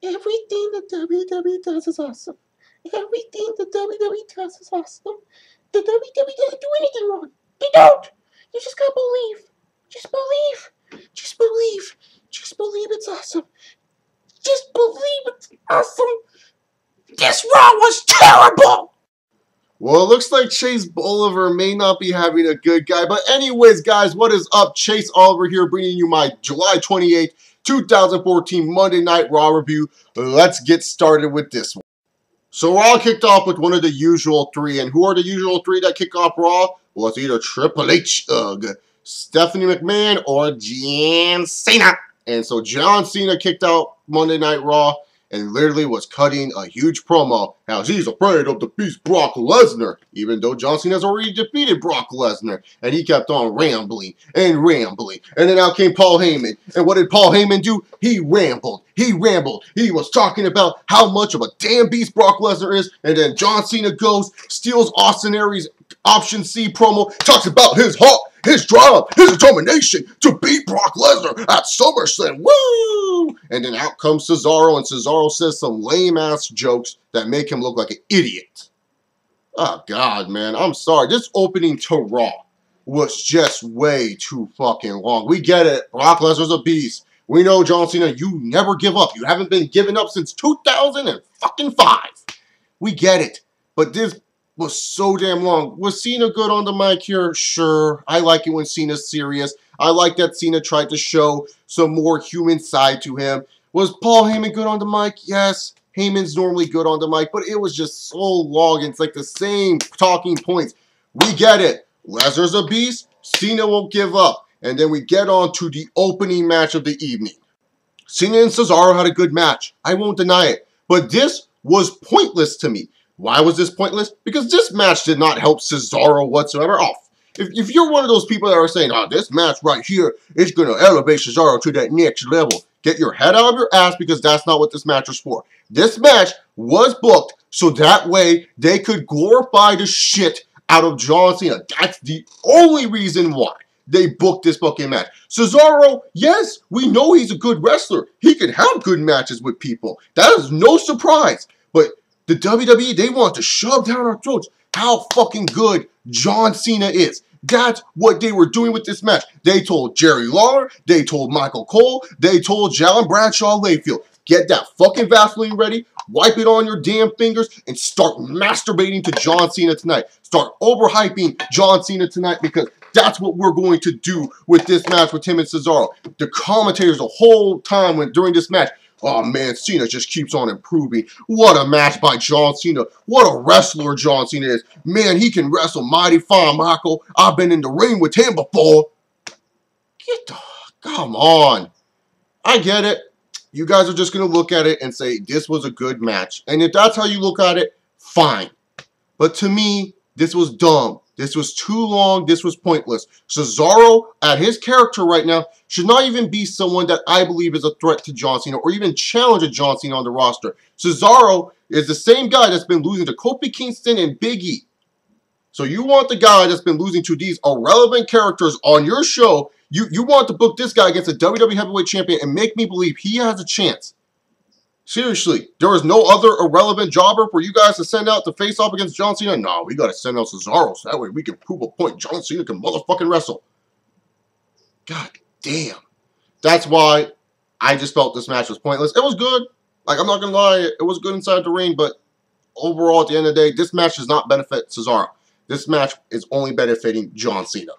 Everything the WWE does is awesome. Everything the WWE does is awesome. The WWE doesn't do anything wrong. They don't. You just gotta believe. Just believe. Just believe. Just believe it's awesome. Just believe it's awesome. This Raw was terrible. Well, it looks like Chase Bolivar may not be having a good guy. But anyways, guys, what is up? Chase Oliver here, bringing you my July 28th, 2014 Monday Night Raw review. Let's get started with this one. So Raw kicked off with one of the usual three. And who are the usual three that kick off Raw? Well, it's either Triple H, Stephanie McMahon, or John Cena. And so John Cena kicked out Monday Night Raw and literally was cutting a huge promo how he's afraid of the beast Brock Lesnar, even though John Cena has already defeated Brock Lesnar. And he kept on rambling and rambling. And then out came Paul Heyman. And what did Paul Heyman do? He rambled. He rambled. He was talking about how much of a damn beast Brock Lesnar is. And then John Cena goes, steals Austin Aries' Option C promo, talks about his heart, his drive, his determination to beat Brock Lesnar at SummerSlam. Woo! And then out comes Cesaro, and Cesaro says some lame-ass jokes that make him look like an idiot. Oh, God, man. I'm sorry. This opening to Raw was just way too fucking long. We get it. Brock Lesnar's a beast. We know, John Cena, you never give up. You haven't been giving up since 2005. We get it. But this was so damn long. Was Cena good on the mic here? Sure. I like it when Cena's serious. I like that Cena tried to show some more human side to him. Was Paul Heyman good on the mic? Yes. Heyman's normally good on the mic, but it was just so long. It's like the same talking points. We get it. Lesnar's a beast. Cena won't give up. And then we get on to the opening match of the evening. Cena and Cesaro had a good match. I won't deny it. But this was pointless to me. Why was this pointless? Because this match did not help Cesaro whatsoever. Oh, if you're one of those people that are saying, oh, this match right here is going to elevate Cesaro to that next level, get your head out of your ass, because that's not what this match was for. This match was booked so that way they could glorify the shit out of John Cena. That's the only reason why they booked this fucking match. Cesaro, yes, we know he's a good wrestler. He can have good matches with people. That is no surprise. But the WWE, they want to shove down our throats how fucking good John Cena is. That's what they were doing with this match. They told Jerry Lawler, they told Michael Cole, they told Jalen Bradshaw Layfield, get that fucking Vaseline ready, wipe it on your damn fingers, and start masturbating to John Cena tonight. Start overhyping John Cena tonight, because that's what we're going to do with this match with him and Cesaro. The commentators the whole time during this match, oh man, Cena just keeps on improving. What a match by John Cena. What a wrestler John Cena is. Man, he can wrestle mighty fine, Michael. I've been in the ring with him before. Come on. I get it. You guys are just going to look at it and say, this was a good match. And if that's how you look at it, fine. But to me, this was dumb. This was too long. This was pointless. Cesaro, at his character right now, should not even be someone that I believe is a threat to John Cena or even challenge a John Cena on the roster. Cesaro is the same guy that's been losing to Kofi Kingston and Big E. So you want the guy that's been losing to these irrelevant characters on your show. You want to book this guy against a WWE Heavyweight Champion and make me believe he has a chance. Seriously, there is no other irrelevant jobber for you guys to send out to face off against John Cena? No, we got to send out Cesaro so that way we can prove a point. John Cena can motherfucking wrestle. God damn. That's why I just felt this match was pointless. It was good. Like, I'm not going to lie. It was good inside the ring, but overall, at the end of the day, this match does not benefit Cesaro. This match is only benefiting John Cena.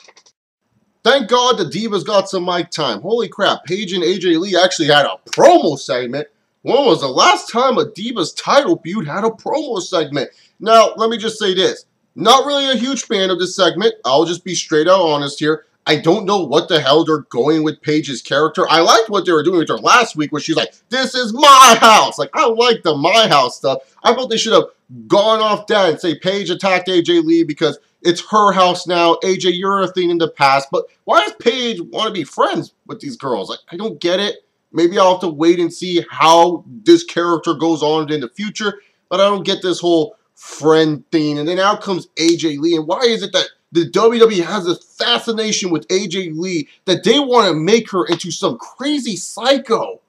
Thank God the Divas got some mic time. Holy crap, Paige and AJ Lee actually had a promo segment. When was the last time a Divas title feud had a promo segment? Now, let me just say this. Not really a huge fan of this segment. I'll just be straight out honest here. I don't know what the hell they're going with Paige's character. I liked what they were doing with her last week where she's like, this is my house. Like, I like the my house stuff. I thought they should have gone off that and say Paige attacked AJ Lee because it's her house now. AJ, you're a thing in the past. But why does Paige want to be friends with these girls? Like, I don't get it. Maybe I'll have to wait and see how this character goes on in the future. But I don't get this whole friend thing. And then out comes AJ Lee. And why is it that the WWE has a fascination with AJ Lee that they want to make her into some crazy psycho?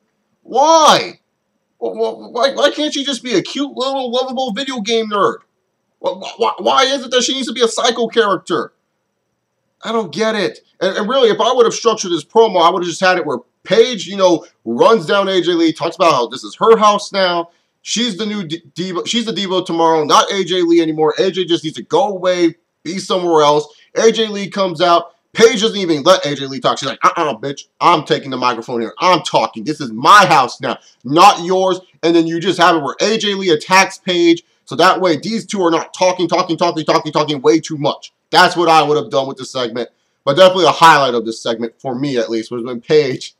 Why? Why can't she just be a cute little lovable video game nerd? Why is it that she needs to be a psycho character? I don't get it. And really, if I would have structured this promo, I would have just had it where Paige, you know, runs down AJ Lee, talks about how this is her house now. She's the new diva. She's the diva tomorrow, not AJ Lee anymore. AJ just needs to go away, be somewhere else. AJ Lee comes out. Paige doesn't even let AJ Lee talk. She's like, bitch, I'm taking the microphone here. I'm talking. This is my house now, not yours. And then you just have it where AJ Lee attacks Paige. So that way, these two are not talking way too much. That's what I would have done with this segment. But definitely a highlight of this segment, for me at least, was when Paige,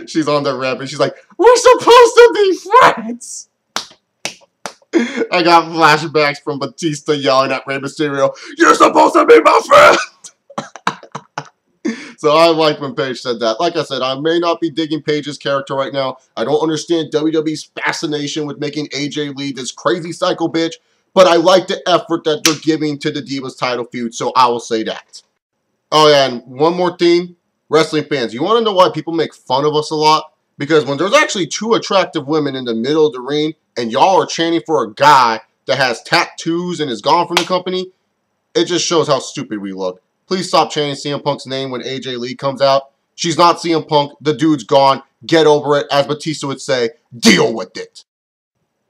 she's on the rep and she's like, we're supposed to be friends. I got flashbacks from Batista yelling at Rey Mysterio, you're supposed to be my friend. So I like when Paige said that. Like I said, I may not be digging Paige's character right now. I don't understand WWE's fascination with making AJ Lee this crazy psycho bitch. But I like the effort that they're giving to the Divas title feud, so I will say that. Oh yeah, and one more thing. Wrestling fans, you want to know why people make fun of us a lot? Because when there's actually two attractive women in the middle of the ring, and y'all are chanting for a guy that has tattoos and is gone from the company, it just shows how stupid we look. Please stop chanting CM Punk's name when AJ Lee comes out. She's not CM Punk. The dude's gone. Get over it. As Batista would say, deal with it.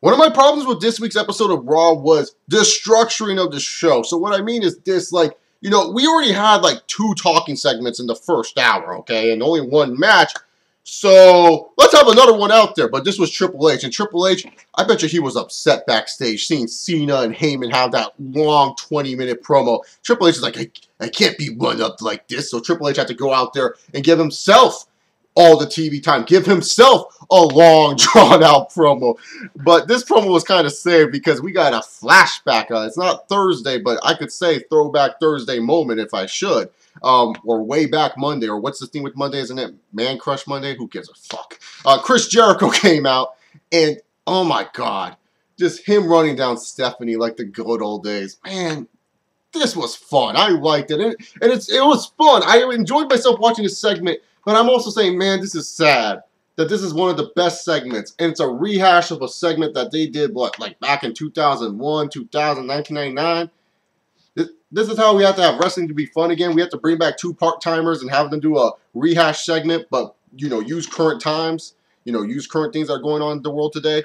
One of my problems with this week's episode of Raw was the structuring of the show. So what I mean is this, like, you know, we already had like 2 talking segments in the first hour, okay, and only 1 match. So let's have another one out there. But this was Triple H. And Triple H, I bet you he was upset backstage seeing Cena and Heyman have that long 20-minute promo. Triple H is like, I can't be run up like this. So Triple H had to go out there and give himself all the TV time. Give himself a long, drawn-out promo. But this promo was kind of saved because we got a flashback. It's not Thursday, but I could say Throwback Thursday moment if I should. Or Way Back Monday, or what's the thing with Monday, isn't it? Man Crush Monday? Who gives a fuck? Chris Jericho came out, and oh my god, just him running down Stephanie like the good old days. Man, this was fun. I liked it, and it was fun. I enjoyed myself watching this segment, but I'm also saying, man, this is sad that this is one of the best segments, and it's a rehash of a segment that they did, what, like back in 2001, 2000, 1999? This is how we have to have wrestling to be fun again. We have to bring back 2 part-timers and have them do a rehash segment, but, you know, use current times. You know, use current things that are going on in the world today.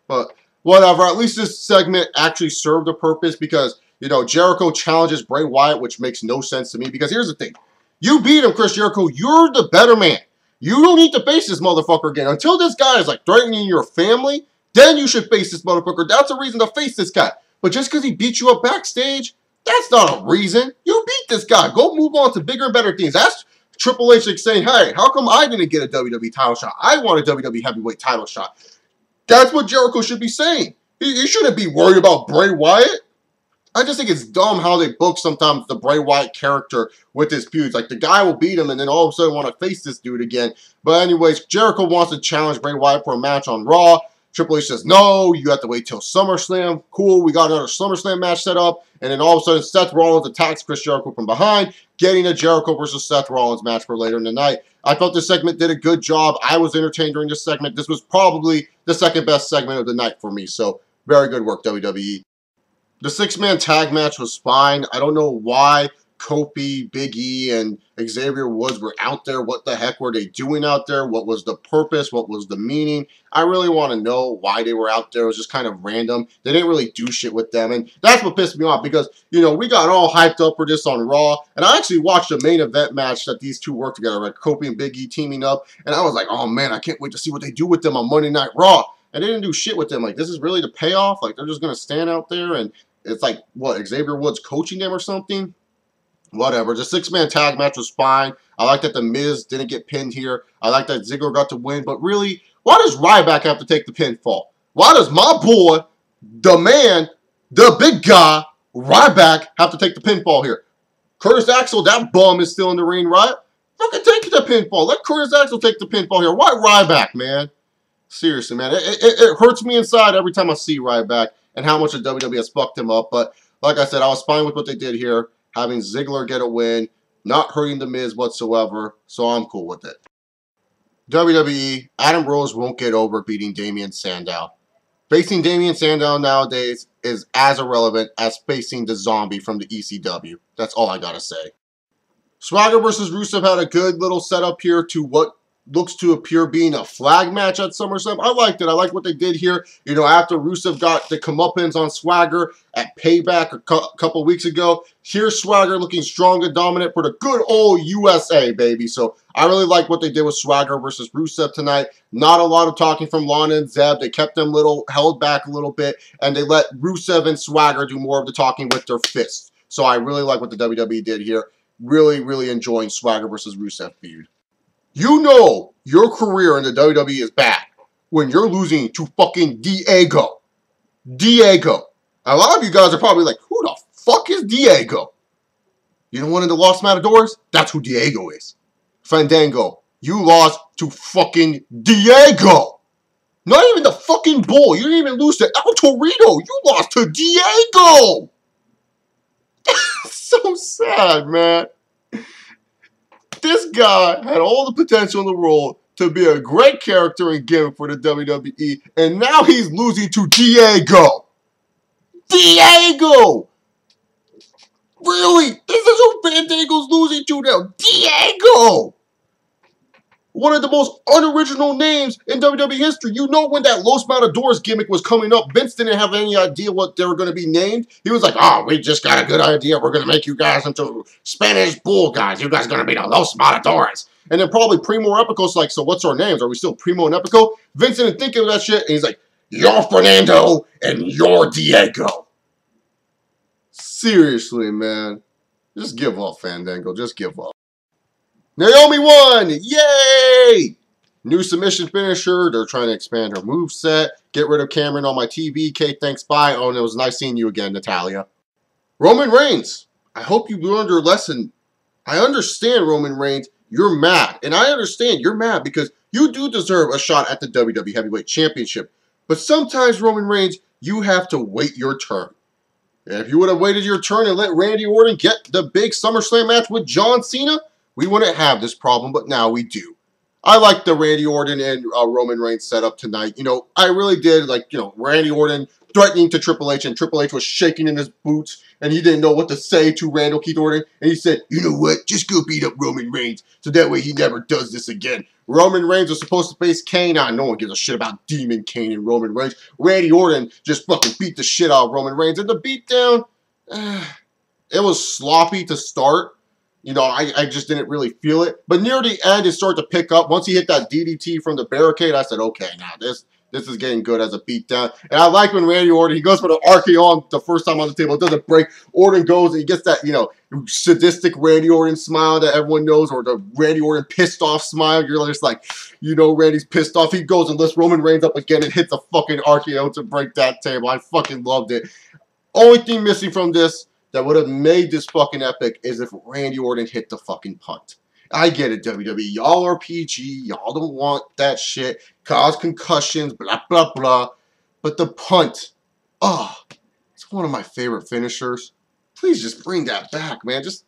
But whatever. At least this segment actually served a purpose because, you know, Jericho challenges Bray Wyatt, which makes no sense to me. Because here's the thing. You beat him, Chris Jericho. You're the better man. You don't need to face this motherfucker again. Until this guy is, like, threatening your family, then you should face this motherfucker. That's a reason to face this guy. But just because he beat you up backstage, that's not a reason. You beat this guy. Go move on to bigger and better things. That's Triple H like saying, hey, how come I didn't get a WWE title shot? I want a WWE heavyweight title shot. That's what Jericho should be saying. He shouldn't be worried about Bray Wyatt. I just think it's dumb how they book sometimes the Bray Wyatt character with his feuds. Like, the guy will beat him and then all of a sudden want to face this dude again. But anyways, Jericho wants to challenge Bray Wyatt for a match on Raw. Triple H says, no, you have to wait till SummerSlam. Cool, we got another SummerSlam match set up. And then all of a sudden, Seth Rollins attacks Chris Jericho from behind, getting a Jericho versus Seth Rollins match for later in the night. I thought this segment did a good job. I was entertained during this segment. This was probably the second best segment of the night for me. So, very good work, WWE. The 6-man tag match was fine. I don't know why Kofi, Big E, and Xavier Woods were out there. What the heck were they doing out there? What was the purpose? What was the meaning? I really want to know why they were out there. It was just kind of random. They didn't really do shit with them. And that's what pissed me off because, you know, we got all hyped up for this on Raw. And I actually watched the main event match that these two worked together, like Kofi and Big E teaming up. And I was like, oh man, I can't wait to see what they do with them on Monday Night Raw. And they didn't do shit with them. Like, this is really the payoff? Like, they're just going to stand out there and it's like, what, Xavier Woods coaching them or something? Whatever. The 6-man tag match was fine. I like that The Miz didn't get pinned here. I like that Ziggler got to win. But really, why does Ryback have to take the pinfall? Why does my boy, the man, the big guy, Ryback, have to take the pinfall here? Curtis Axel, that bum is still in the ring, right? Fucking take the pinfall. Let Curtis Axel take the pinfall here. Why Ryback, man? Seriously, man. It hurts me inside every time I see Ryback and how much the WWE has fucked him up. But like I said, I was fine with what they did here. Having Ziggler get a win, not hurting The Miz whatsoever, so I'm cool with it. WWE, Adam Rose won't get over beating Damien Sandow. Facing Damien Sandow nowadays is as irrelevant as facing the zombie from the ECW. That's all I gotta say. Swagger versus Rusev had a good little setup here to what looks to appear being a flag match at SummerSlam. I liked it. I like what they did here. You know, after Rusev got the comeuppance on Swagger at Payback a couple weeks ago, here's Swagger looking strong and dominant for the good old USA, baby. So I really like what they did with Swagger versus Rusev tonight. Not a lot of talking from Lana and Zeb. They kept them held back a little bit, and they let Rusev and Swagger do more of the talking with their fists. So I really like what the WWE did here. Really, really enjoying Swagger versus Rusev feud. You know your career in the WWE is bad when you're losing to fucking Diego. Diego. A lot of you guys are probably like, who the fuck is Diego? You know one of the Lost Matadors? That's who Diego is. Fandango, you lost to fucking Diego. Not even the fucking Bull. You didn't even lose to El Torito. You lost to Diego. So sad, man. This guy had all the potential in the world to be a great character and gimmick for the WWE, and now he's losing to Diego. Diego! Really? This is who Fandango's losing to now. Diego! One of the most unoriginal names in WWE history. You know, when that Los Matadors gimmick was coming up, Vince didn't have any idea what they were going to be named. He was like, oh, we just got a good idea. We're going to make you guys into Spanish Bull guys. You guys are going to be the Los Matadors. And then probably Primo or Epico's like, so what's our names? Are we still Primo and Epico? Vince didn't think of that shit. And he's like, you're Fernando and you're Diego. Seriously, man. Just give up, Fandango. Just give up. Naomi won! Yay! New submission finisher. They're trying to expand her moveset. Get rid of Cameron on my TV. Kate, thanks, bye. Oh, and it was nice seeing you again, Natalia. Roman Reigns. I hope you learned your lesson. I understand, Roman Reigns. You're mad. And I understand you're mad because you do deserve a shot at the WWE Heavyweight Championship. But sometimes, Roman Reigns, you have to wait your turn. And if you would have waited your turn and let Randy Orton get the big SummerSlam match with John Cena, we wouldn't have this problem, but now we do. I like the Randy Orton and Roman Reigns setup tonight. You know, I really did like, you know, Randy Orton threatening to Triple H, and Triple H was shaking in his boots, and he didn't know what to say to Randall Keith Orton, and he said, you know what, just go beat up Roman Reigns, so that way he never does this again. Roman Reigns was supposed to face Kane. No one gives a shit about Demon Kane and Roman Reigns. Randy Orton just fucking beat the shit out of Roman Reigns, and the beatdown, it was sloppy to start. You know, I just didn't really feel it. But near the end, it started to pick up. Once he hit that DDT from the barricade, I said, okay, now this is getting good as a beatdown. And I like when Randy Orton, he goes for the RKO on the first time on the table. It doesn't break. Orton goes and he gets that, you know, sadistic Randy Orton smile that everyone knows, or the Randy Orton pissed off smile. You're just like, you know, Randy's pissed off. He goes and lifts Roman Reigns up again and hits a fucking RKO to break that table. I fucking loved it. Only thing missing from this that would have made this fucking epic is if Randy Orton hit the fucking punt. I get it, WWE. Y'all are PG. Y'all don't want that shit. Cause concussions, blah, blah, blah. But the punt, it's one of my favorite finishers. Please just bring that back, man. Just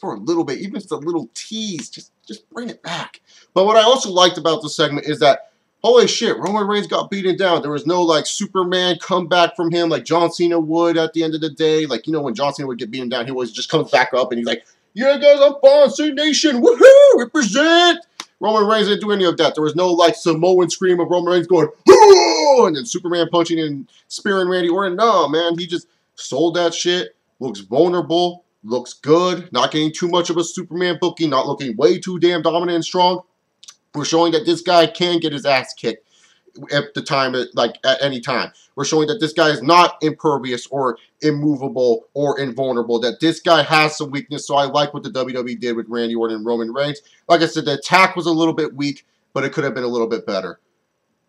for a little bit. Even if it's a little tease, just bring it back. But what I also liked about this segment is that, holy shit, Roman Reigns got beaten down. There was no, like, Superman comeback from him like John Cena would at the end of the day. Like, you know, when John Cena would get beaten down, he always just comes back up and he's like, yeah, guys, I'm fine. See Nation. Woohoo! Represent! Roman Reigns didn't do any of that. There was no, like, Samoan scream of Roman Reigns going, oh! And then Superman punching and spearing Randy Orton. No, man. He just sold that shit. Looks vulnerable. Looks good. Not getting too much of a Superman booking. Not looking way too damn dominant and strong. We're showing that this guy can get his ass kicked at the time, like at any time. We're showing that this guy is not impervious or immovable or invulnerable, that this guy has some weakness. So I like what the WWE did with Randy Orton and Roman Reigns. Like I said, the attack was a little bit weak, but it could have been a little bit better.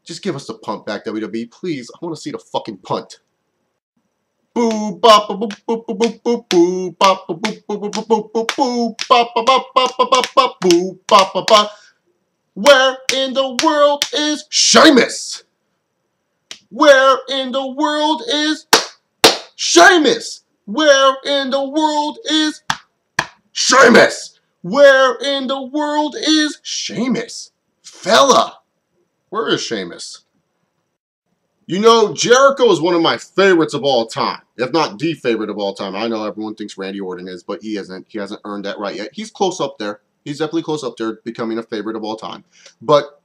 Just give us the punt back, WWE. Please, I want to see the fucking punt. Boo bop boo boo boo boo boo boo bop boo boo boo boo boo boo boo bop bop bop bop bop boo bop bop. Where in the world is Sheamus? Where in the world is Sheamus? Where in the world is Sheamus? Where in the world is Sheamus? fella. Where is Sheamus? You know, Jericho is one of my favorites of all time, if not the favorite of all time. I know everyone thinks Randy Orton is, but he hasn't earned that right yet. He's close up there. He's definitely close up there, becoming a favorite of all time. But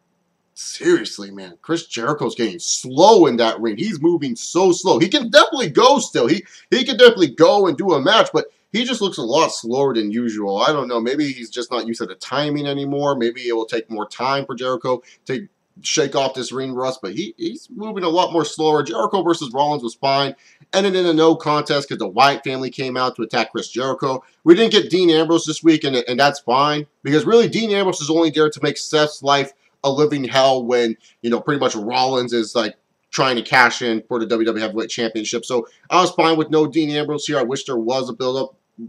seriously, man, Chris Jericho's getting slow in that ring. He's moving so slow. He can definitely go still. He can definitely go and do a match, but he just looks a lot slower than usual. I don't know. Maybe he's just not used to the timing anymore. Maybe it will take more time for Jericho to shake off this ring rust, but he's moving a lot more slower. Jericho versus Rollins was fine. Ended in a no contest because the Wyatt family came out to attack Chris Jericho. We didn't get Dean Ambrose this week, and that's fine, because really Dean Ambrose is only there to make Seth's life a living hell when, you know, pretty much Rollins is like trying to cash in for the WWE Heavyweight Championship. So I was fine with no Dean Ambrose here. I wish there was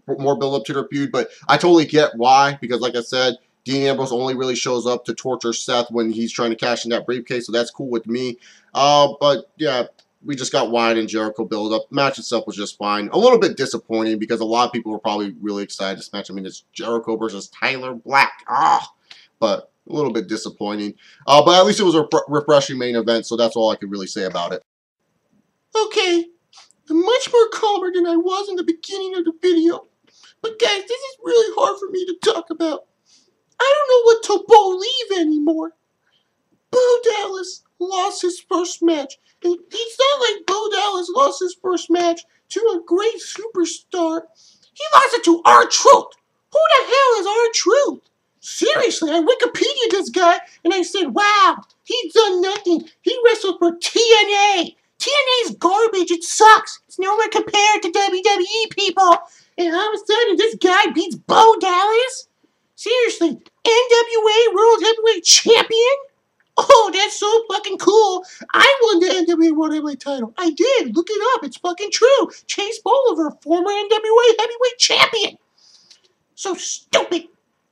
more build up to their feud, but I totally get why, because like I said, Dean Ambrose only really shows up to torture Seth when he's trying to cash in that briefcase, so that's cool with me. But yeah, we just got Wyatt and Jericho build up. The match itself was just fine. A little bit disappointing because a lot of people were probably really excited this match. I mean, it's Jericho versus Tyler Black. But a little bit disappointing. But at least it was a refreshing main event, so that's all I could really say about it. Okay, I'm much more calmer than I was in the beginning of the video. But guys, this is really hard for me to talk about. I don't know what to believe anymore. Bo Dallas lost his first match. And it's not like Bo Dallas lost his first match to a great superstar. He lost it to R-Truth. Who the hell is R-Truth? Seriously, I Wikipedia this guy, and I said, wow, he's done nothing. He wrestled for TNA. TNA's garbage. It sucks. It's nowhere compared to WWE, people. And all of a sudden, this guy beats Bo Dallas? Seriously, NWA World Heavyweight Champion? Oh, that's so fucking cool. I won the NWA World Heavyweight title. I did. Look it up. It's fucking true. Chase Bolivar, former NWA Heavyweight Champion. So stupid.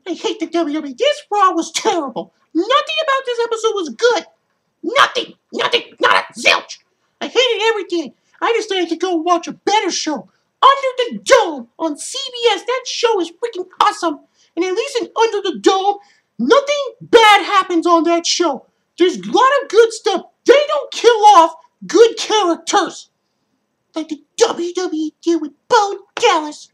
I hate the WWE. This Raw was terrible. Nothing about this episode was good. Nothing. Not a zilch. I hated everything. I decided to go watch a better show. Under the Dome on CBS. That show is freaking awesome. And at least in Under the Dome, nothing bad happens on that show. There's a lot of good stuff. They don't kill off good characters like the WWE did with Bo Dallas.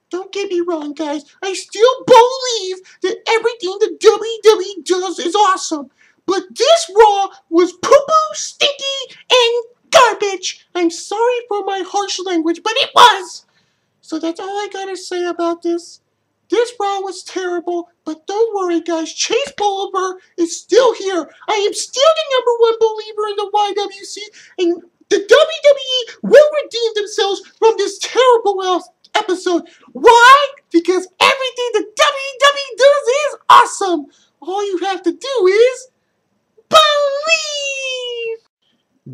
Don't get me wrong, guys. I still believe that everything the WWE does is awesome. But this Raw was poo-poo, stinky, and garbage. I'm sorry for my harsh language, but it was. So that's all I gotta say about this. This Raw was terrible, but don't worry, guys. Chase Bolivar is still here. I am still the #1 believer in the YWC, and the WWE will redeem themselves from this terrible episode. Why? Because everything the WWE does is awesome. All you have to do is believe.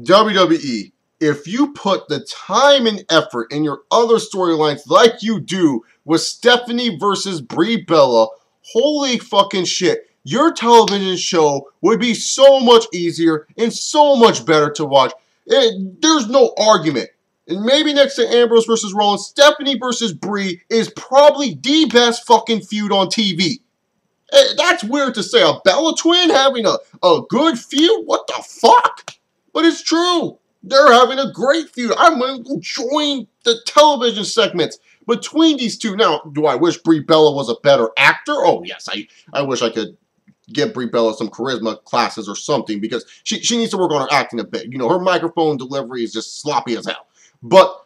WWE, if you put the time and effort in your other storylines like you do with Stephanie versus Brie Bella, holy fucking shit, your television show would be so much easier and so much better to watch. There's no argument. And maybe next to Ambrose versus Rollins, Stephanie versus Brie is probably the best fucking feud on TV. That's weird to say. A Bella twin having a good feud? What the fuck? But it's true. They're having a great feud. I'm enjoying the television segments between these two. Now, do I wish Brie Bella was a better actor? Oh, yes. I wish I could give Brie Bella some charisma classes or something, because she needs to work on her acting a bit. You know, her microphone delivery is just sloppy as hell. But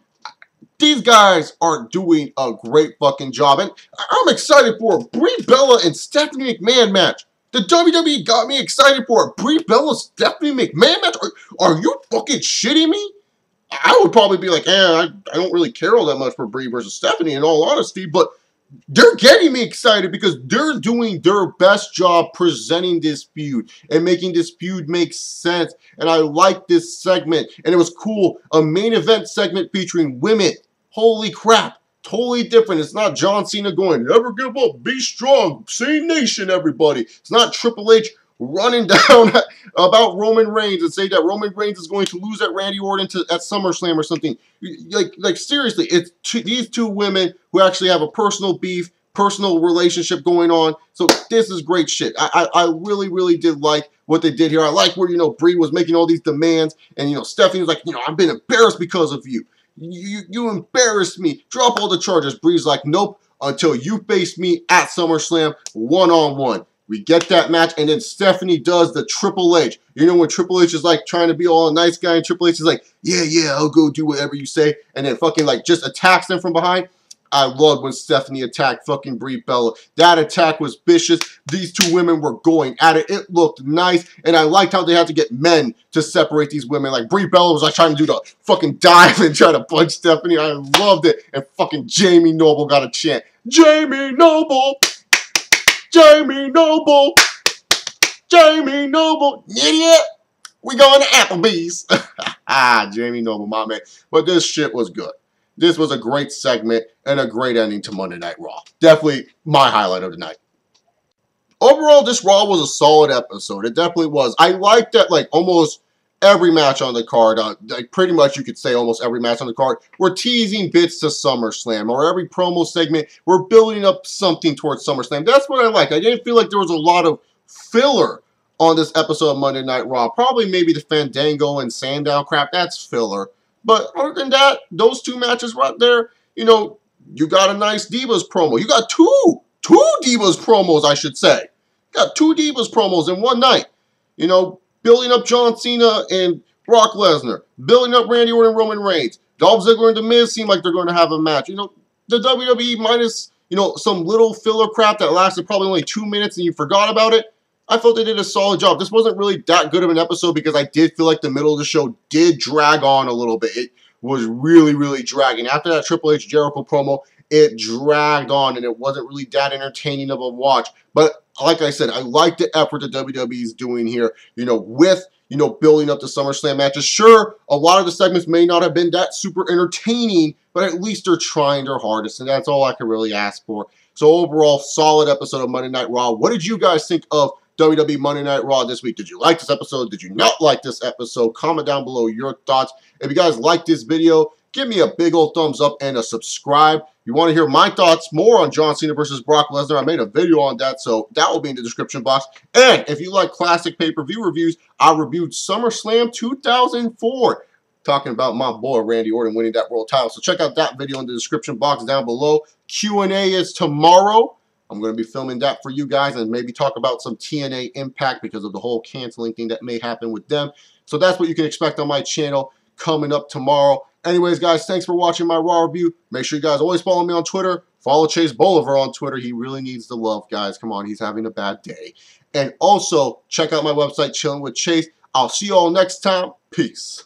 these guys are doing a great fucking job. And I'm excited for a Brie Bella and Stephanie McMahon match. The WWE got me excited for a Brie Bella Stephanie McMahon match? Are you fucking shitting me? I would probably be like, I don't really care all that much for Brie versus Stephanie, in all honesty, but they're getting me excited because they're doing their best job presenting this feud and making this feud make sense. And I like this segment. And it was cool. A main event segment featuring women. Holy crap. Totally different. It's not John Cena going, never give up, be strong, same nation, everybody. It's not Triple H running down about Roman Reigns and say that Roman Reigns is going to lose at Randy Orton at SummerSlam or something. Like seriously, it's these two women who actually have a personal beef, personal relationship going on. So this is great shit. I really, really did like what they did here. I like where, you know, Brie was making all these demands, and, you know, Stephanie was like, you know, I've been embarrassed because of you. You embarrassed me. Drop all the charges. Brie's like, nope, until you face me at SummerSlam one-on-one. We get that match, and then Stephanie does the Triple H. You know when Triple H is like trying to be all a nice guy, and Triple H is like, yeah, I'll go do whatever you say, and then fucking like just attacks them from behind. I loved when Stephanie attacked fucking Brie Bella. That attack was vicious. These two women were going at it. It looked nice, and I liked how they had to get men to separate these women. Like Brie Bella was like trying to do the fucking dive and try to punch Stephanie. I loved it. And fucking Jamie Noble got a chant. Jamie Noble! Jamie Noble! Jamie Noble! Idiot! We going to Applebee's. Jamie Noble, my man. But this shit was good. This was a great segment and a great ending to Monday Night Raw. Definitely my highlight of the night. Overall, this Raw was a solid episode. It definitely was. I liked that, like, almost every match on the card, like pretty much you could say almost every match on the card, we're teasing bits to SummerSlam, or every promo segment, we're building up something towards SummerSlam. That's what I like. I didn't feel like there was a lot of filler on this episode of Monday Night Raw. Probably maybe the Fandango and Sandown crap, that's filler. But other than that, those two matches right there, you know, you got a nice Divas promo. You got two Divas promos, I should say. You got two Divas promos in one night. You know, building up John Cena and Brock Lesnar. Building up Randy Orton and Roman Reigns. Dolph Ziggler and The Miz seem like they're going to have a match. You know, the WWE minus, you know, some little filler crap that lasted probably only 2 minutes and you forgot about it. I thought they did a solid job. This wasn't really that good of an episode because I did feel like the middle of the show did drag on a little bit. It was really, really dragging. After that Triple H Jericho promo, it dragged on and it wasn't really that entertaining of a watch. But like I said, I like the effort that WWE is doing here, you know, with, you know, building up the SummerSlam matches. Sure, a lot of the segments may not have been that super entertaining, but at least they're trying their hardest, and that's all I can really ask for. So overall, solid episode of Monday Night Raw. What did you guys think of WWE Monday Night Raw this week? Did you like this episode? Did you not like this episode? Comment down below your thoughts. If you guys like this video, give me a big old thumbs up and a subscribe. You want to hear my thoughts more on John Cena versus Brock Lesnar? I made a video on that, so that will be in the description box. And if you like classic pay-per-view reviews, I reviewed SummerSlam 2004. Talking about my boy Randy Orton winning that world title. So check out that video in the description box down below. Q&A is tomorrow. I'm going to be filming that for you guys and maybe talk about some TNA Impact because of the whole canceling thing that may happen with them. So that's what you can expect on my channel coming up tomorrow. Anyways, guys, thanks for watching my Raw review. Make sure you guys always follow me on Twitter. Follow Chase Bolivar on Twitter. He really needs the love, guys. Come on, he's having a bad day. And also, check out my website, Chilling with Chase. I'll see you all next time. Peace.